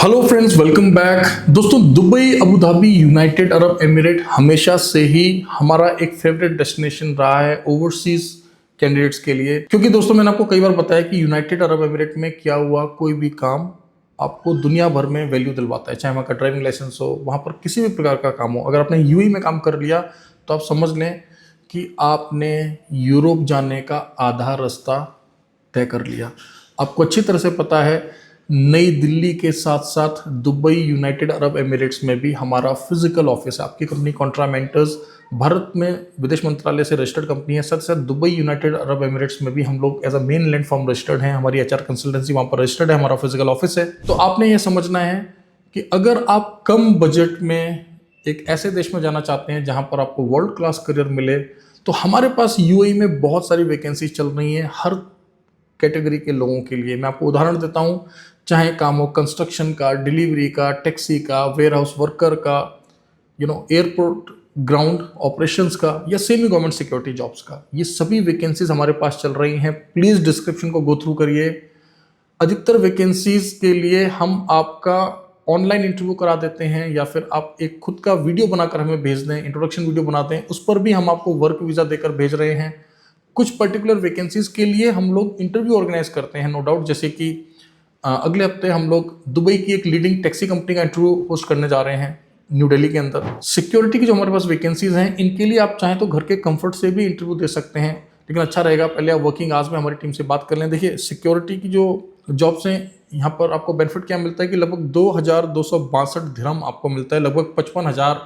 Hello friends, welcome back. दोस्तों, Dubai, Abu Dhabi, United Arab Emirate हमेशा से ही हमारा एक फेवरेट डेस्टिनेशन रहा है ओवरसीज कैंडिडेट्स के लिए। क्योंकि दोस्तों, मैंने आपको कई बार बताया कि यूनाइटेड अरब एमिरेट में क्या हुआ, कोई भी काम आपको दुनिया भर में वैल्यू दिलवाता है। चाहे वहाँ का ड्राइविंग लाइसेंस हो, वहाँ पर किसी भी प्रकार का काम हो। अगर आपने यूएई में काम कर लिया तो आप समझ लें कि आपने यूरोप जाने का आधा रास्ता तय कर लिया। आपको अच्छी तरह से पता है, नई दिल्ली के साथ साथ दुबई, यूनाइटेड अरब एमिरेट्स में भी हमारा फिजिकल ऑफिस है। आपकी कंपनी कॉन्ट्रामेंटर्स भारत में विदेश मंत्रालय से रजिस्टर्ड कंपनी है। साथ साथ दुबई, यूनाइटेड अरब एमिरेट्स में भी हम लोग as a mainland form registered हैं। हमारी एचआर कंसल्टेंसी वहाँ पर रजिस्टर्ड है, हमारा फिजिकल ऑफिस है। तो आपने ये समझना है कि अगर आप कम बजट में एक ऐसे देश में जाना चाहते हैं जहाँ पर आपको वर्ल्ड क्लास करियर मिले, तो हमारे पास यूएई में बहुत सारी वैकेंसी चल रही हैं हर कैटेगरी के लोगों के लिए। मैं आपको उदाहरण देता हूँ, चाहे काम हो कंस्ट्रक्शन का, डिलीवरी का, टैक्सी का, वेयर हाउस वर्कर का, एयरपोर्ट ग्राउंड ऑपरेशंस का, या सेमी गवर्नमेंट सिक्योरिटी जॉब्स का, ये सभी वैकेंसीज हमारे पास चल रही हैं। प्लीज़ डिस्क्रिप्शन को गो थ्रू करिए। अधिकतर वैकेंसीज के लिए हम आपका ऑनलाइन इंटरव्यू करा देते हैं, या फिर आप एक खुद का वीडियो बनाकर हमें भेज दें, इंट्रोडक्शन वीडियो बनाते हैं, उस पर भी हम आपको वर्क वीज़ा देकर भेज रहे हैं। कुछ पर्टिकुलर वैकेंसीज के लिए हम लोग इंटरव्यू ऑर्गेनाइज करते हैं, नो डाउट। जैसे कि अगले हफ्ते हम लोग दुबई की एक लीडिंग टैक्सी कंपनी का इंटरव्यू होस्ट करने जा रहे हैं न्यू दिल्ली के अंदर। सिक्योरिटी की जो हमारे पास वैकेंसीज हैं, इनके लिए आप चाहें तो घर के कंफर्ट से भी इंटरव्यू दे सकते हैं, लेकिन अच्छा रहेगा पहले आप वर्किंग आवर्स में हमारी टीम से बात कर लें। देखिए, सिक्योरिटी की जो जॉब्स हैं, यहाँ पर आपको बेनिफिट क्या मिलता है कि लगभग 2262 दिरहम आपको मिलता है, लगभग 55,000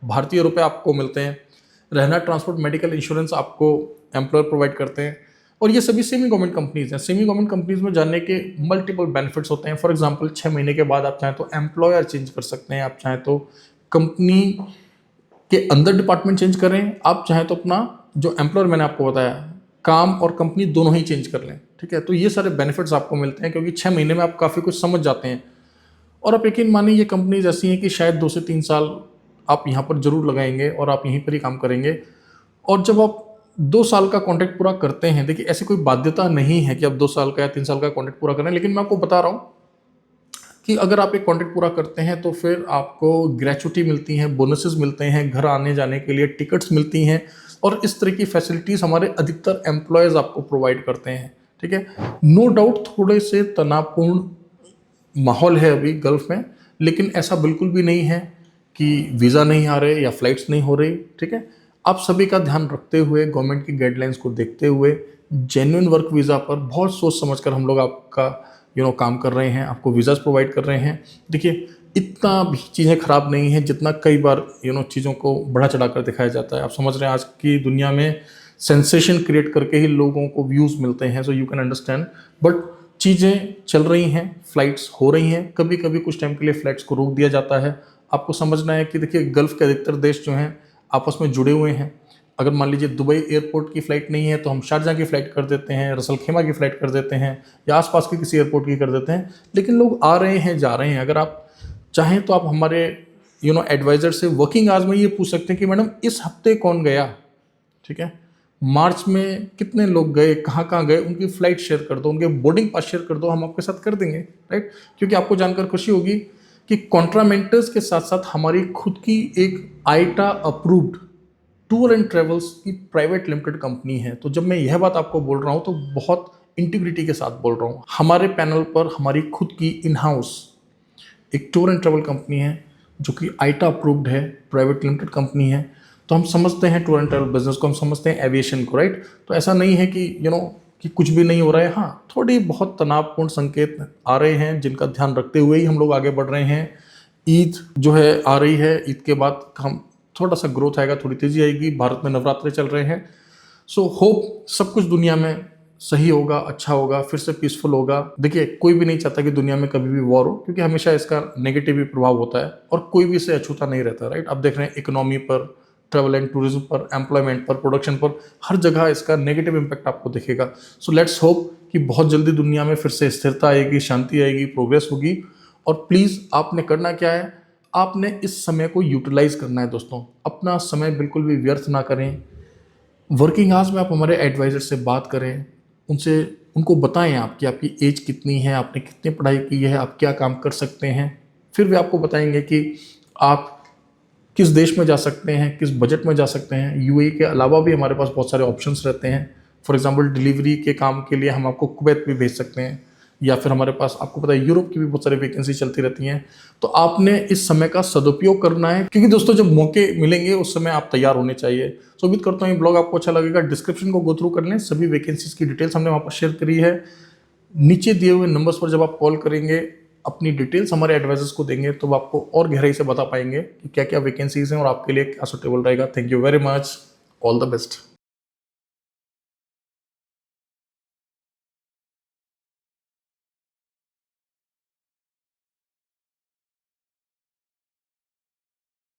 भारतीय रुपये आपको मिलते हैं। रहना, ट्रांसपोर्ट, मेडिकल इंश्योरेंस आपको एम्प्लॉयर प्रोवाइड करते हैं। और ये सभी सेमी गवर्नमेंट कंपनीज हैं। सेमी गवर्नमेंट कंपनीज में जाने के मल्टीपल बेनिफिट्स होते हैं। फॉर एग्जांपल, 6 महीने के बाद आप चाहें तो एम्प्लॉयर चेंज कर सकते हैं, आप चाहें तो कंपनी के अंदर डिपार्टमेंट चेंज करें, आप चाहें तो अपना जो एम्प्लॉयर मैंने आपको बताया, काम और कंपनी दोनों ही चेंज कर लें। ठीक है, तो ये सारे बेनिफिट्स आपको मिलते हैं क्योंकि 6 महीने में आप काफ़ी कुछ समझ जाते हैं। और आप यकीन मानिए, ये कंपनीज ऐसी हैं कि शायद 2 से 3 साल आप यहाँ पर जरूर लगाएंगे और आप यहीं पर ही काम करेंगे। और जब आप 2 साल का कॉन्ट्रैक्ट पूरा करते हैं, देखिए ऐसी कोई बाध्यता नहीं है कि आप 2 साल का या 3 साल का कॉन्ट्रैक्ट पूरा करें, लेकिन मैं आपको बता रहा हूँ कि अगर आप एक कॉन्ट्रैक्ट पूरा करते हैं तो फिर आपको ग्रेचुटी मिलती हैं, बोनसेस मिलते हैं, घर आने जाने के लिए टिकट्स मिलती हैं, और इस तरह की फैसिलिटीज़ हमारे अधिकतर एम्प्लॉयज़ आपको प्रोवाइड करते हैं। ठीक है, नो डाउट थोड़े से तनावपूर्ण माहौल है अभी गल्फ में, लेकिन ऐसा बिल्कुल भी नहीं है कि वीज़ा नहीं आ रहे या फ्लाइट्स नहीं हो रही। ठीक है, आप सभी का ध्यान रखते हुए, गवर्नमेंट की गाइडलाइंस को देखते हुए, जेन्युइन वर्क वीज़ा पर बहुत सोच समझकर हम लोग आपका काम कर रहे हैं, आपको वीज़ाज प्रोवाइड कर रहे हैं। देखिए, इतना भी चीज़ें ख़राब नहीं है जितना कई बार चीज़ों को बढ़ा चढ़ा कर दिखाया जाता है। आप समझ रहे हैं, आज की दुनिया में सेंसेशन क्रिएट करके ही लोगों को व्यूज़ मिलते हैं, so you can understand. But चीज़ें चल रही हैं, फ्लाइट्स हो रही हैं, कभी कभी कुछ टाइम के लिए फ्लाइट्स को रोक दिया जाता है। आपको समझना है कि देखिए, गल्फ़ के अधिकतर देश जो हैं आपस में जुड़े हुए हैं। अगर मान लीजिए दुबई एयरपोर्ट की फ़्लाइट नहीं है तो हम शारजाह की फ़्लाइट कर देते हैं, रसल खेमा की फ़्लाइट कर देते हैं, या आसपास के किसी एयरपोर्ट की कर देते हैं। लेकिन लोग आ रहे हैं, जा रहे हैं। अगर आप चाहें तो आप हमारे एडवाइज़र से वर्किंग आवर्स में ये पूछ सकते हैं कि मैडम इस हफ्ते कौन गया, ठीक है, मार्च में कितने लोग गए, कहाँ कहाँ गए, उनकी फ़्लाइट शेयर कर दो, उनके बोर्डिंग पास शेयर कर दो, हम आपके साथ कर देंगे। राइट, क्योंकि आपको जानकर खुशी होगी कि कॉन्ट्रामेंटर्स के साथ साथ हमारी खुद की एक आईटा अप्रूव्ड टूर एंड ट्रेवल्स की प्राइवेट लिमिटेड कंपनी है। तो जब मैं यह बात आपको बोल रहा हूँ तो बहुत इंटीग्रिटी के साथ बोल रहा हूँ। हमारे पैनल पर हमारी खुद की इन हाउस एक टूर एंड ट्रेवल कंपनी है जो कि आईटा अप्रूव्ड है, प्राइवेट लिमिटेड कंपनी है। तो हम समझते हैं टूर एंड ट्रेवल बिजनेस को, हम समझते हैं एविएशन को। राइट, तो ऐसा नहीं है कि कि कुछ भी नहीं हो रहा है। हाँ, थोड़ी बहुत तनावपूर्ण संकेत आ रहे हैं जिनका ध्यान रखते हुए ही हम लोग आगे बढ़ रहे हैं। ईद जो है आ रही है, ईद के बाद हम थोड़ा सा ग्रोथ आएगा, थोड़ी तेज़ी आएगी। भारत में नवरात्रे चल रहे हैं, सो होप सब कुछ दुनिया में सही होगा, अच्छा होगा, फिर से पीसफुल होगा। देखिए, कोई भी नहीं चाहता कि दुनिया में कभी भी वॉर हो, क्योंकि हमेशा इसका नेगेटिव ही प्रभाव होता है और कोई भी इसे अछूता नहीं रहता। राइट, आप देख रहे हैं इकोनॉमी पर, ट्रैवल एंड टूरिज्म पर, एम्प्लॉयमेंट पर, प्रोडक्शन पर, हर जगह इसका नेगेटिव इम्पैक्ट आपको दिखेगा। सो लेट्स होप कि बहुत जल्दी दुनिया में फिर से स्थिरता आएगी, शांति आएगी, प्रोग्रेस होगी। और प्लीज़ आपने करना क्या है, आपने इस समय को यूटिलाइज करना है दोस्तों। अपना समय बिल्कुल भी व्यर्थ ना करें। वर्किंग आवर्स में आप हमारे एडवाइज़र से बात करें, उनसे उनको बताएं आप कि आपकी एज कितनी है, आपने कितनी पढ़ाई की है, आप क्या काम कर सकते हैं। फिर वे आपको बताएंगे कि आप किस देश में जा सकते हैं, किस बजट में जा सकते हैं। यूएई के अलावा भी हमारे पास बहुत सारे ऑप्शंस रहते हैं। फॉर एग्जांपल डिलीवरी के काम के लिए हम आपको कुवैत भी भेज सकते हैं, या फिर हमारे पास आपको पता है यूरोप की भी बहुत सारी वैकेंसी चलती रहती हैं। तो आपने इस समय का सदुपयोग करना है, क्योंकि दोस्तों जब मौके मिलेंगे उस समय आप तैयार होने चाहिए। सो उम्मीद करता हूँ ये ब्लॉग आपको अच्छा लगेगा। डिस्क्रिप्शन को गो थ्रू कर लें, सभी वैकेंसीज की डिटेल्स हमने वहाँ पर शेयर करी है। नीचे दिए हुए नंबर्स पर जब आप कॉल करेंगे, अपनी डिटेल्स हमारे एडवाइजर्स को देंगे, तो वो आपको और गहराई से बता पाएंगे कि क्या क्या वैकेंसीज हैं और आपके लिए क्या सुटेबल रहेगा। Thank you very much, all the best.